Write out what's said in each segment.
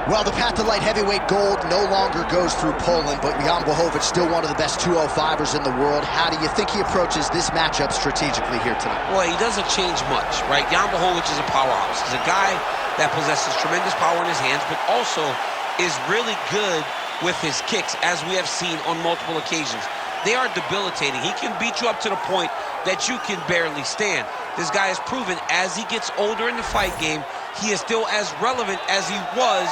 Well, the path to light heavyweight gold no longer goes through Poland, but Jan still one of the best 205ers in the world. How do you think he approaches this matchup strategically here tonight? Well, he doesn't change much, right? Jan is a powerhouse. He's a guy that possesses tremendous power in his hands, but also is really good with his kicks, as we have seen on multiple occasions. They are debilitating. He can beat you up to the point that you can barely stand. This guy has proven as he gets older in the fight game, he is still as relevant as he was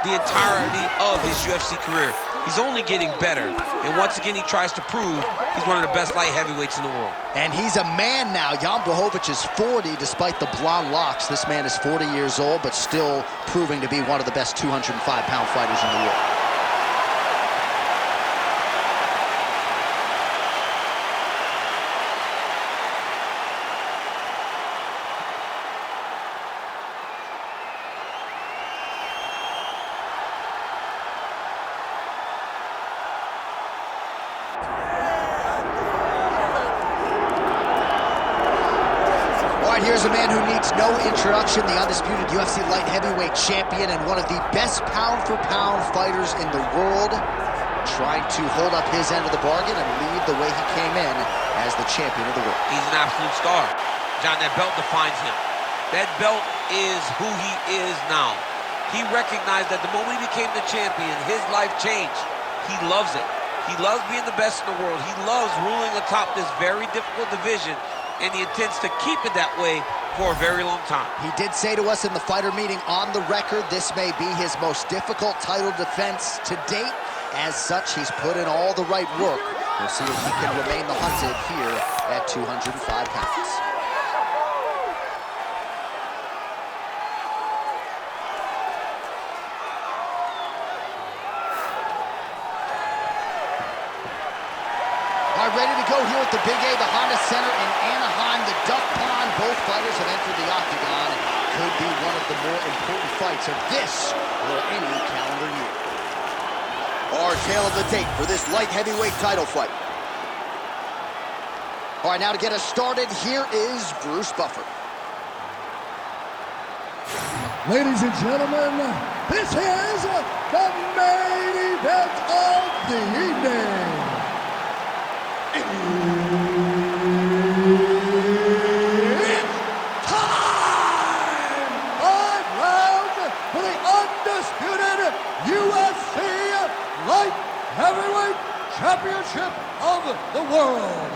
the entirety of his UFC career. He's only getting better, and once again he tries to prove he's one of the best light heavyweights in the world. And he's a man now. Jan is 40 despite the blonde locks. This man is 40 years old, but still proving to be one of the best 205-pound fighters in the world. Here's a man who needs no introduction, the undisputed UFC light heavyweight champion and one of the best pound-for-pound fighters in the world, trying to hold up his end of the bargain and lead the way he came in as the champion of the world. He's an absolute star. John, that belt defines him. That belt is who he is now. He recognized that the moment he became the champion, his life changed. He loves it. He loves being the best in the world. He loves ruling atop this very difficult division, and he intends to keep it that way for a very long time. He did say to us in the fighter meeting on the record, this may be his most difficult title defense to date. As such, he's put in all the right work. We'll see if he can remain the hunted here at 205 pounds. Ready to go here at the Big A, the Honda Center in Anaheim, the Duck Pond. Both fighters have entered the Octagon. Could be one of the more important fights of this or any calendar year. Our tale of the tape for this light heavyweight title fight. All right, now to get us started, here is Bruce Buffer. Ladies and gentlemen, this is the main event of the evening. It's time! 5 rounds for the undisputed UFC Light Heavyweight Championship of the world.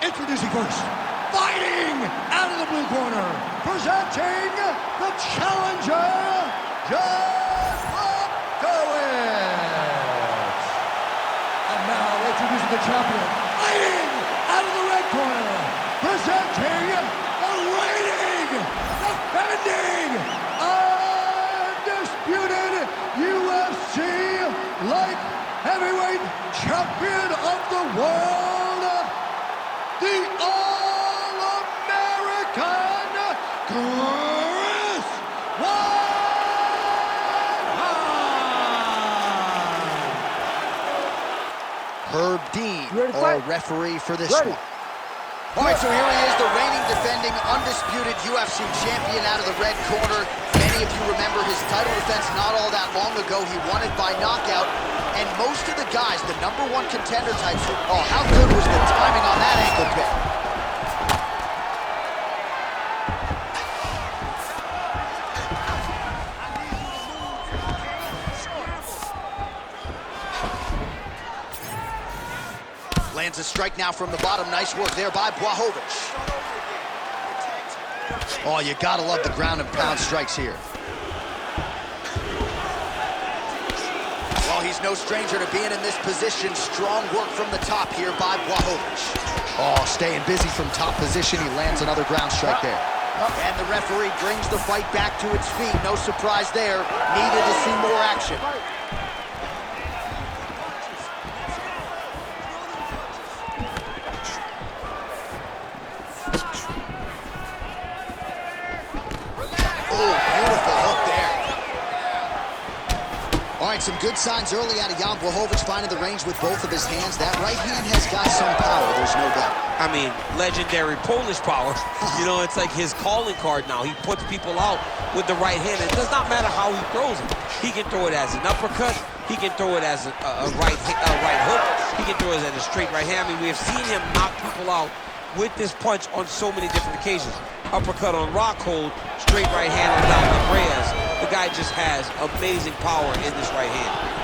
Introducing first, fighting out of the blue corner, presenting the challenger, John Blachowicz. And now introducing the champion, fighting out of the red corner, presenting the reigning, defending, undisputed UFC light heavyweight champion of the world, the All-American Chris Herb Dean, our referee for this one. All right, so here he is, the reigning, defending, undisputed UFC champion out of the red corner. Many of you remember his title defense not all that long ago. He won it by knockout. And most of the guys, the #1 contender types, oh, how good was the timing on that ankle pick? Lands a strike now from the bottom. Nice work there by Blachowicz. Oh, you gotta love the ground and pound strikes here. Well, he's no stranger to being in this position. Strong work from the top here by Blachowicz. Oh, staying busy from top position. He lands another ground strike there. And the referee brings the fight back to its feet. No surprise there. Needed to see more action. Some good signs early out of Jan Blachowicz, finding the range with both of his hands. That right hand has got some power, there's no doubt. I mean, legendary Polish power. You know, it's like his calling card now. He puts people out with the right hand. It does not matter how he throws it. He can throw it as an uppercut. He can throw it as a right hook. He can throw it as a straight right hand. I mean, we have seen him knock people out with this punch on so many different occasions. Uppercut on Rockhold, straight right hand on Dominic Reyes. The guy just has amazing power in this right hand.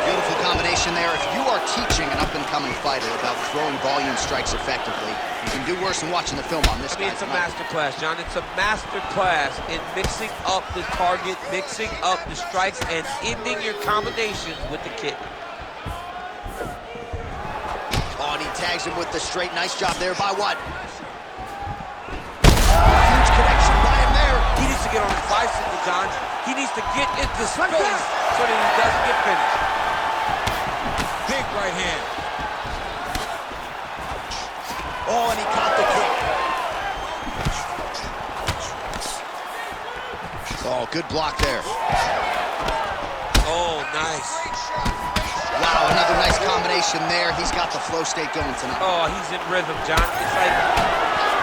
Beautiful combination there. If you are teaching an up-and-coming fighter about throwing volume strikes effectively, you can do worse than watching the film on this guy. It's a master class, John. It's a master class in mixing up the target, mixing up the strikes, and ending your combinations with the kick. Oh, and he tags him with the straight. Nice job there by Watt. Huge connection by him there. He needs to get on his bicycle, John. He needs to get into space so that he doesn't get finished. Big right hand. Oh, and he caught the kick. Oh, good block there. Oh, nice. Wow, another nice combination there. He's got the flow state going tonight. Oh, he's in rhythm, John. It's like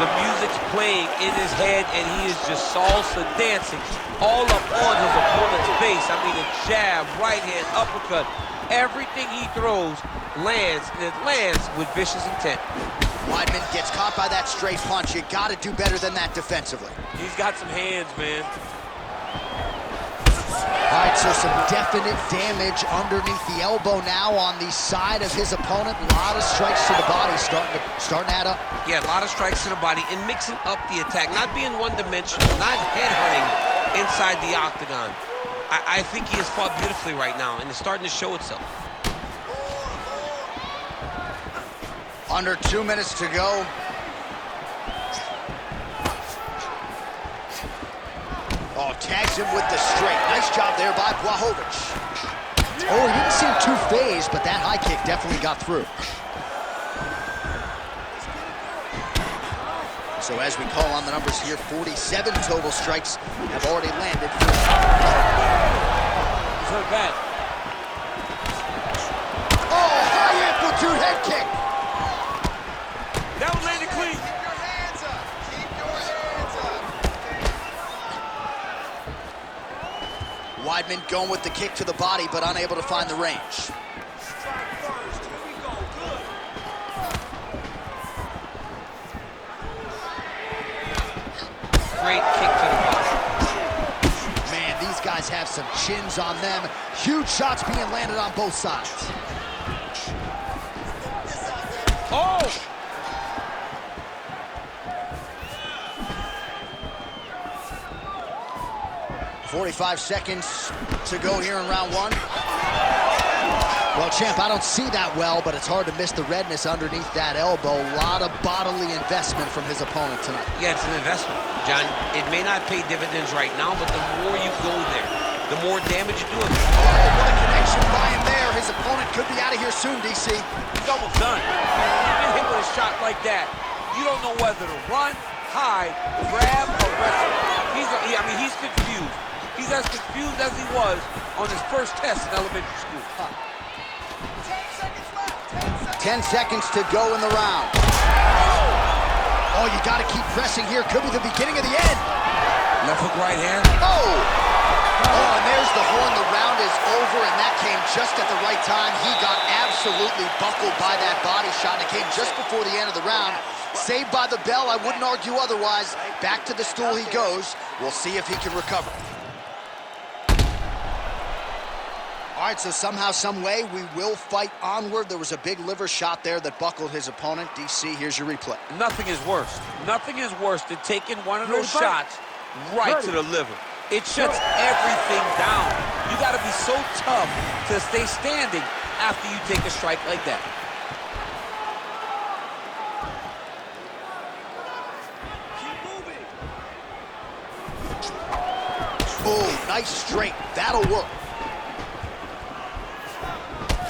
the music's playing in his head, and he is just salsa dancing all up on his opponent's face. I mean, a jab, right hand, uppercut. Everything he throws lands, and it lands with vicious intent. Weidman gets caught by that straight punch. You got to do better than that defensively. He's got some hands, man. All right, so some definite damage underneath the elbow now on the side of his opponent. A lot of strikes to the body starting to add up. Yeah, a lot of strikes to the body and mixing up the attack, not being one-dimensional, not headhunting inside the octagon. I think he has fought beautifully right now, and it's starting to show itself. Under 2 minutes to go. Oh, tags him with the straight. Nice job there by Blachowicz. Oh, he didn't seem too phased, but that high kick definitely got through. So as we call on the numbers here, 47 total strikes have already landed. He's hurt bad. Oh, high amplitude head kick. That one landed clean. Keep your hands up. Keep your hands up. Weidman going with the kick to the body, but unable to find the range. Great kick to the body. Man, these guys have some chins on them. Huge shots being landed on both sides. Oh! 45 seconds to go here in round one. Well, champ, I don't see that well, but it's hard to miss the redness underneath that elbow. A lot of bodily investment from his opponent tonight. Yeah, it's an investment, John. It may not pay dividends right now, but the more you go there, the more damage you do. Oh, what a connection by him there. His opponent could be out of here soon, DC. He's almost done. You've been hit with a shot like that. You don't know whether to run, hide, grab, or wrestle. He's confused. He's as confused as he was on his first test in elementary school. 10 seconds to go in the round. Oh, you got to keep pressing here. Could be the beginning of the end. Left hook right hand. Oh! Oh, and there's the horn. The round is over, and that came just at the right time. He got absolutely buckled by that body shot. It came just before the end of the round. Saved by the bell. I wouldn't argue otherwise. Back to the stool he goes. We'll see if he can recover. All right, so somehow, some way, we will fight onward. There was a big liver shot there that buckled his opponent. DC, here's your replay. Nothing is worse. Nothing is worse than taking one of those shots right to the liver. It shuts everything down. You got to be so tough to stay standing after you take a strike like that. Oh, nice straight. That'll work.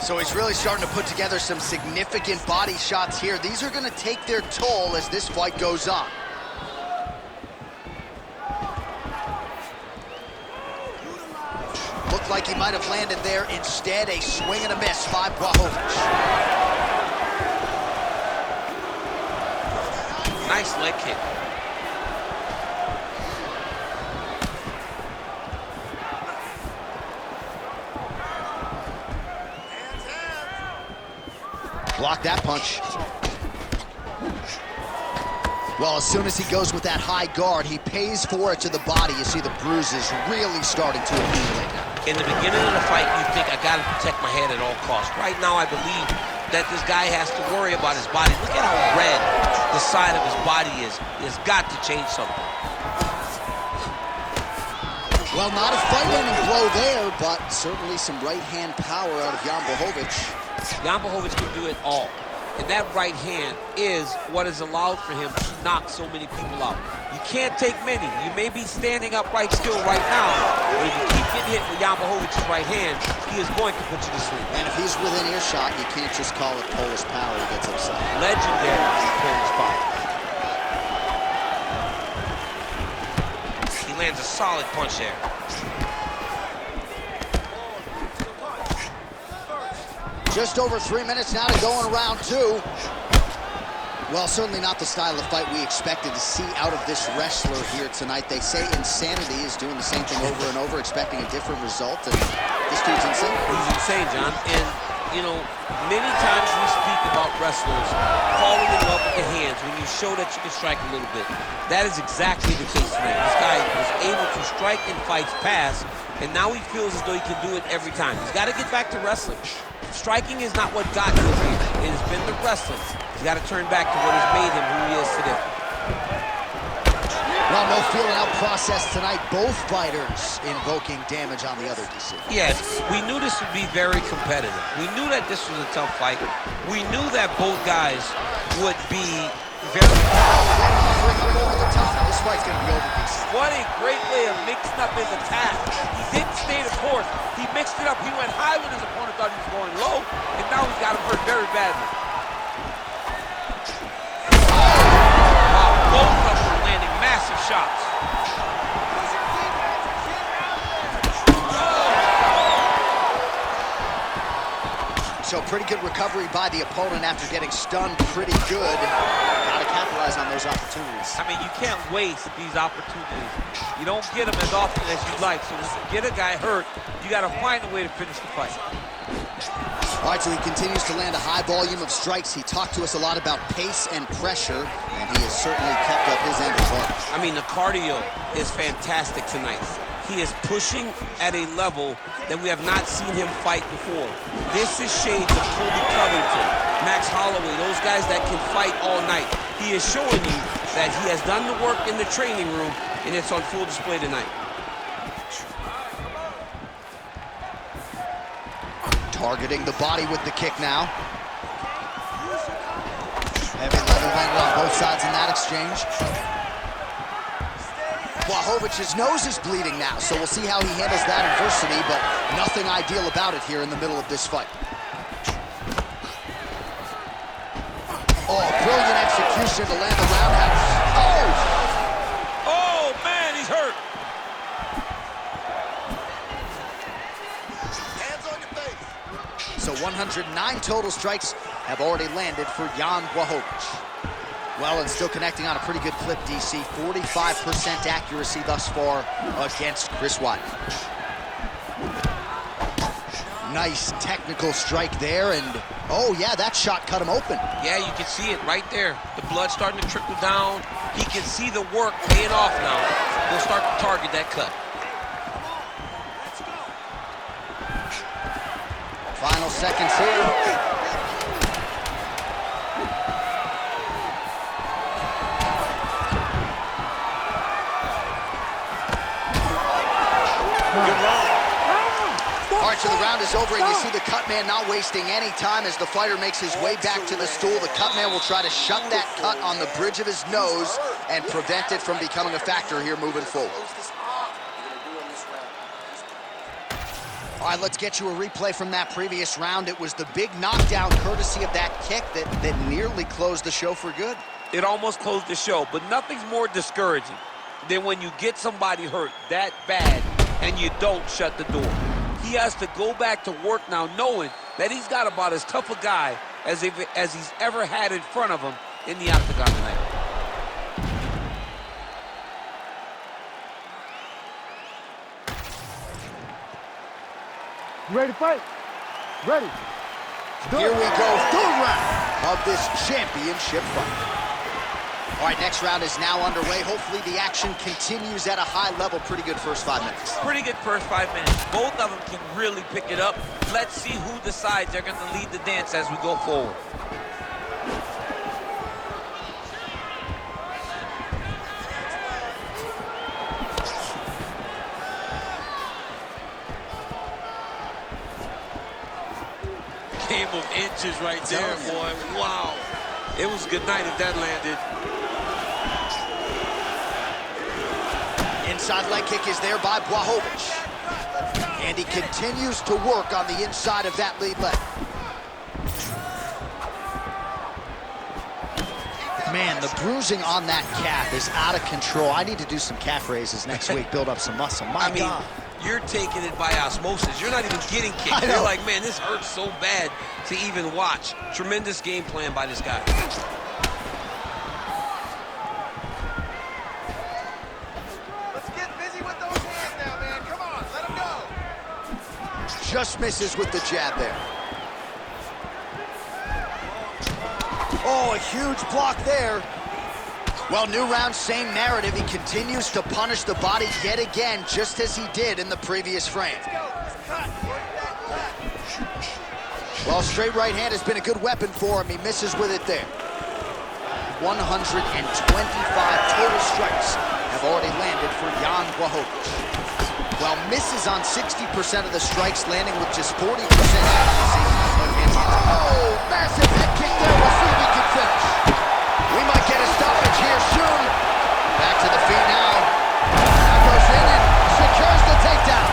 So he's really starting to put together some significant body shots here. These are going to take their toll as this fight goes on. Looked like he might have landed there. Instead, a swing and a miss by Blachowicz. Nice leg kick. Block that punch. Well, as soon as he goes with that high guard, he pays for it to the body. You see the bruises really starting to accumulate now. In the beginning of the fight, you think, I gotta protect my head at all costs. Right now, I believe that this guy has to worry about his body. Look at how red the side of his body is. He's got to change something. Well, not a fight-ending blow there, but certainly some right-hand power out of Jan Jan can do it all. And that right hand is what has allowed for him to knock so many people out. You can't take many. You may be standing upright still right now, but if you keep getting hit with Jan right hand, he is going to put you to sleep. And if he's within earshot, you can't just call it Polish power. He gets upset. Legendary Polish power. He lands a solid punch there. Just over 3 minutes now to go in round 2. Well, certainly not the style of fight we expected to see out of this wrestler here tonight. They say insanity is doing the same thing over and over, expecting a different result, and this dude's insane. He's insane, John. And, you know, many times we speak about wrestlers falling in love with the hands when you show that you can strike a little bit. That is exactly the case tonight. This guy was able to strike in fights past, and now he feels as though he can do it every time. He's got to get back to wrestling. Striking is not what got him here. It has been the wrestling. He's got to turn back to what has made him who he is today. Well, no feeling out process tonight. Both fighters invoking damage on the other, DC. Yes, we knew this would be very competitive. We knew that this was a tough fight. We knew that both guys would be very... This fight's going to be over, DC. What a great way of mixing up his attack. He didn't stay the course. He mixed it up. He went high when his opponent thought he was going low, and now he's got him hurt very badly. Wow, both of them are landing massive shots. So pretty good recovery by the opponent after getting stunned pretty good. Got to capitalize on those opportunities. I mean, you can't waste these opportunities. You don't get them as often as you'd like. So when you get a guy hurt, you got to find a way to finish the fight. All right, so he continues to land a high volume of strikes. He talked to us a lot about pace and pressure, and he has certainly kept up his end of the bargain. I mean, the cardio is fantastic tonight. He is pushing at a level that we have not seen him fight before. This is shades of Colby Covington, Max Holloway, those guys that can fight all night. He is showing you that he has done the work in the training room, and it's on full display tonight. Targeting the body with the kick now. Heavy level landed on both sides in that exchange. Błachowicz' nose is bleeding now, so we'll see how he handles that adversity, but nothing ideal about it here in the middle of this fight. Oh, brilliant execution to land the roundhouse. Oh! Oh, man, he's hurt. Hands on your face. So 109 total strikes have already landed for Jan Błachowicz. Well, and still connecting on a pretty good clip, DC. 45% accuracy thus far against Chris Weidman. Nice technical strike there, and oh yeah, that shot cut him open. Yeah, you can see it right there. The blood starting to trickle down. He can see the work paying off now. He'll start to target that cut. Final seconds here. All right, so the round is over, and you see the cut man not wasting any time as the fighter makes his way back to the stool. The cut man will try to shut that cut on the bridge of his nose and prevent it from becoming a factor here moving forward. All right, let's get you a replay from that previous round. It was the big knockdown courtesy of that kick that nearly closed the show for good. It almost closed the show, but nothing's more discouraging than when you get somebody hurt that bad and you don't shut the door. He has to go back to work now knowing that he's got about as tough a guy as he's ever had in front of him in the Octagon tonight. You ready to fight? Ready. Here we go, third round of this championship fight. All right, next round is now underway. Hopefully the action continues at a high level. Pretty good first 5 minutes. Pretty good first 5 minutes. Both of them can really pick it up. Let's see who decides they're going to lead the dance as we go forward. Game of inches right there, boy. Wow. It was good night if that landed. Inside leg kick is there by Blachowicz. And he continues to work on the inside of that lead leg. Man, the bruising on that calf is out of control. I need to do some calf raises next week, build up some muscle. My God. You're taking it by osmosis. You're not even getting kicked. You're like, man, this hurts so bad to even watch. Tremendous game plan by this guy. Let's get busy with those hands now, man. Come on, let him go. Just misses with the jab there. Oh, a huge block there. Well, new round, same narrative. He continues to punish the body yet again, just as he did in the previous frame. Well, straight right hand has been a good weapon for him. He misses with it there. 125 total strikes have already landed for Jan Blachowicz. Well, misses on 60% of the strikes, landing with just 40% accuracy. Oh, massive head kick there. We'll see if he can finish. We might get a stoppage here soon. Back to the feet now. Now goes in and secures the takedown.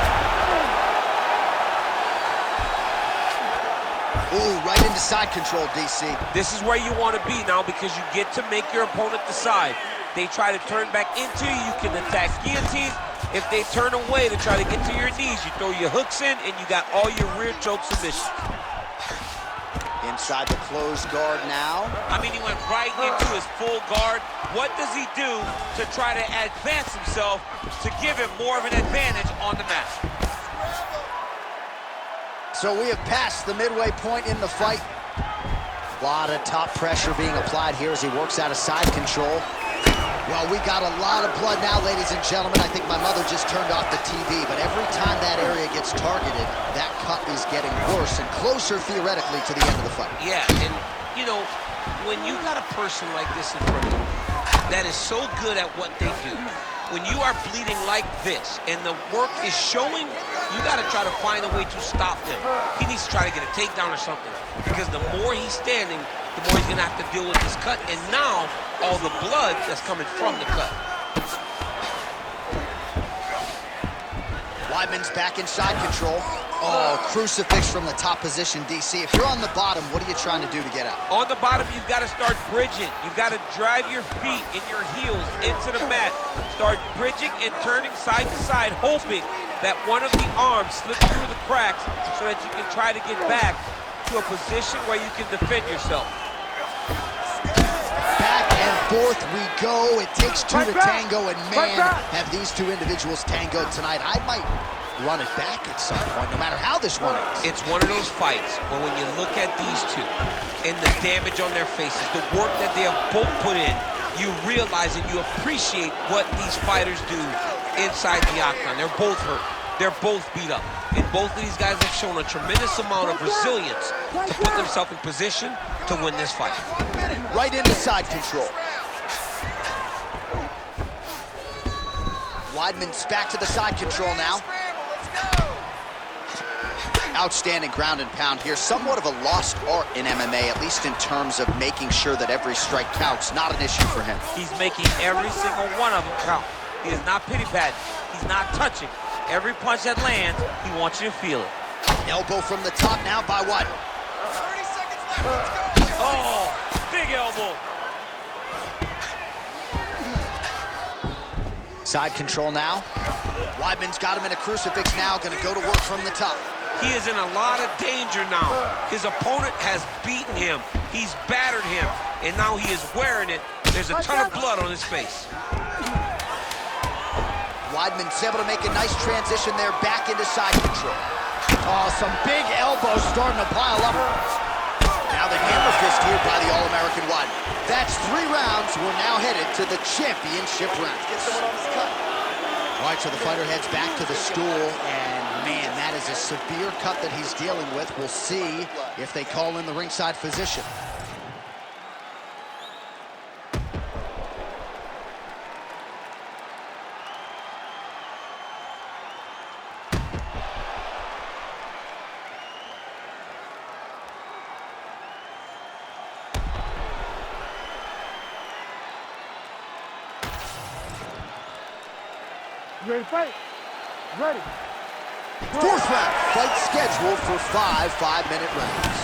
Ooh, right into side control, DC. This is where you want to be now because you get to make your opponent decide. They try to turn back into you, you can attack guillotines. If they turn away to try to get to your knees, you throw your hooks in and you got all your rear choke submissions. Inside the closed guard now. I mean, he went right into his full guard. What does he do to try to advance himself to give him more of an advantage on the mat? So we have passed the midway point in the fight. A lot of top pressure being applied here as he works out of side control. Well, we got a lot of blood now, ladies and gentlemen. I think my mother just turned off the TV, but every time that area gets targeted, that cut is getting worse and closer, theoretically, to the end of the fight. Yeah, and, you know, when you got a person like this in front of you that is so good at what they do, when you are bleeding like this and the work is showing, you got to try to find a way to stop him. He needs to try to get a takedown or something, because the more he's standing, the more he's going to have to deal with this cut, and now all the blood that's coming from the cut. Weidman's back in side control. Oh, crucifix from the top position, DC. If you're on the bottom, what are you trying to do to get out? On the bottom, you've got to start bridging. You've got to drive your feet and your heels into the mat. Start bridging and turning side to side, hoping that one of the arms slips through the cracks so that you can try to get back to a position where you can defend yourself. Back and forth we go. It takes two to tango, and man, have these two individuals tangoed tonight. I might run it back at some point, no matter how this one is. It's one of those fights where when you look at these two and the damage on their faces, the work that they have both put in, you realize and you appreciate what these fighters do inside the octagon. They're both hurt. They're both beat up. And both of these guys have shown a tremendous amount of resilience to put themselves in position to win this fight. Right into side control. Weidman's back to the side control now. Outstanding ground and pound here. Somewhat of a lost art in MMA, at least in terms of making sure that every strike counts. Not an issue for him. He's making every single one of them count. He is not pity-patting. He's not touching. Every punch that lands, he wants you to feel it. Elbow from the top now by Weidman. 30 seconds left, let's go. Oh, big elbow. Side control now. Weidman's got him in a crucifix now, gonna go to work from the top. He is in a lot of danger now. His opponent has beaten him. He's battered him, and now he is wearing it. There's a ton of blood on his face. Weidman's able to make a nice transition there back into side control. Oh, some big elbows starting to pile up. Now the hammer fist here by the All-American One. That's 3 rounds. We're now headed to the championship round. Get someone on this cut. All right, so the fighter heads back to the stool, and man, that is a severe cut that he's dealing with. We'll see if they call in the ringside physician. You ready to fight? Ready. Fourth round, fight scheduled for 5 5-minute rounds.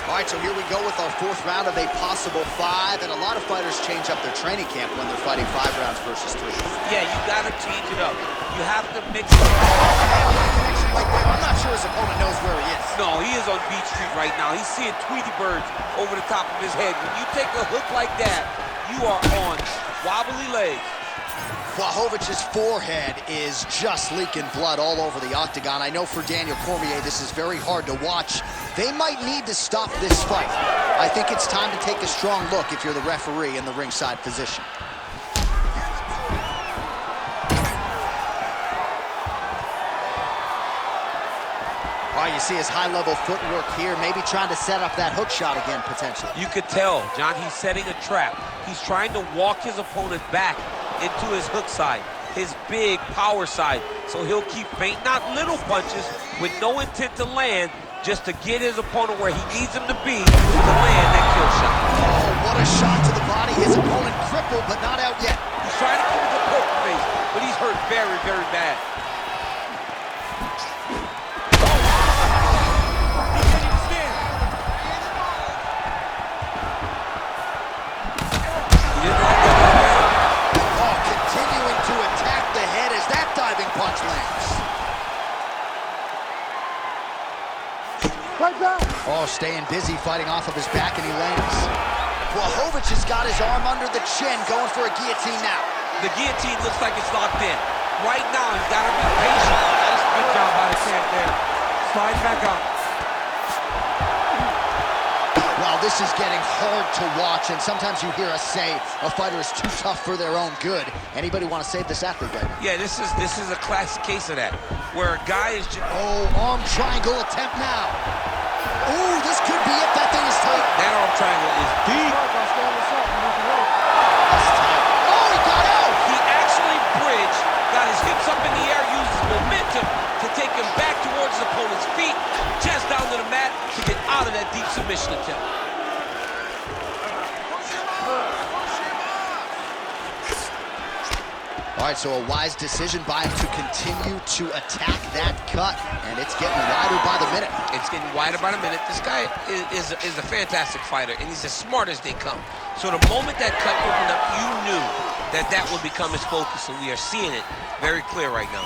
All right, so here we go with our 4th round of a possible 5, and a lot of fighters change up their training camp when they're fighting 5 rounds versus 3. Yeah, you gotta change it up. You have to mix it up. I'm not sure his opponent knows where he is. No, he is on Beach Street right now. He's seeing Tweety birds over the top of his head. When you take a hook like that, you are on wobbly legs. Blachowicz' forehead is just leaking blood all over the octagon. I know for Daniel Cormier, this is very hard to watch. They might need to stop this fight. I think it's time to take a strong look if you're the referee in the ringside position. All right, you see his high-level footwork here, maybe trying to set up that hook shot again, potentially. You could tell, John, he's setting a trap. He's trying to walk his opponent back into his hook side, his big power side. So he'll keep feinting out little punches with no intent to land, just to get his opponent where he needs him to be to land that kill shot. Oh, what a shot to the body. His opponent crippled, but not out yet. He's trying to keep it the poker face, but he's hurt very, very bad. Punch lands. Right down. Oh, staying busy, fighting off of his back, and he lands. Blachowicz has got his arm under the chin, going for a guillotine now. The guillotine looks like it's locked in. Right now, he's got to be patient. That's a good job by the champ there. Slide back up. Well, this is getting hard to watch, and sometimes you hear us say a fighter is too tough for their own good. Anybody want to save this athlete right now? Yeah, this is a classic case of that, where a guy is just... Oh, arm triangle attempt now. Oh, this could be it. That thing is tight. That arm triangle is deep. Oh, he got out. He actually bridged, got his hips up in the air, used his momentum to take him back towards his opponent's feet, chest down to the mat to get out of that deep submission attempt. All right, so a wise decision by him to continue to attack that cut, and it's getting wider by the minute. It's getting wider by the minute. This guy is a fantastic fighter, and he's as smart as they come. So the moment that cut opened up, you knew that that would become his focus, and we are seeing it very clear right now.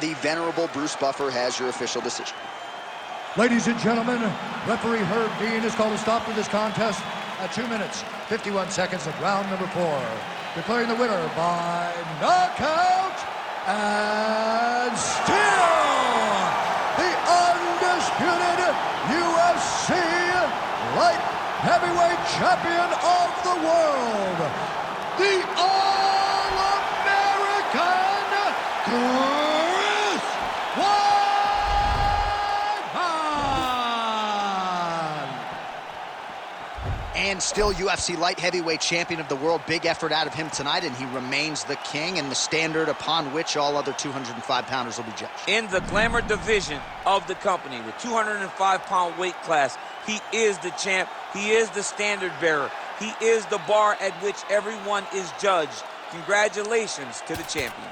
The venerable Bruce Buffer has your official decision. Ladies and gentlemen, referee Herb Dean has called a stop to this contest at 2 minutes, 51 seconds of round number 4. Declaring the winner by knockout and still the undisputed UFC light heavyweight champion of the world, the All-American And still UFC light heavyweight champion of the world. Big effort out of him tonight, and he remains the king and the standard upon which all other 205-pounders will be judged. In the glamour division of the company, the 205-pound weight class, he is the champ. He is the standard bearer. He is the bar at which everyone is judged. Congratulations to the champion.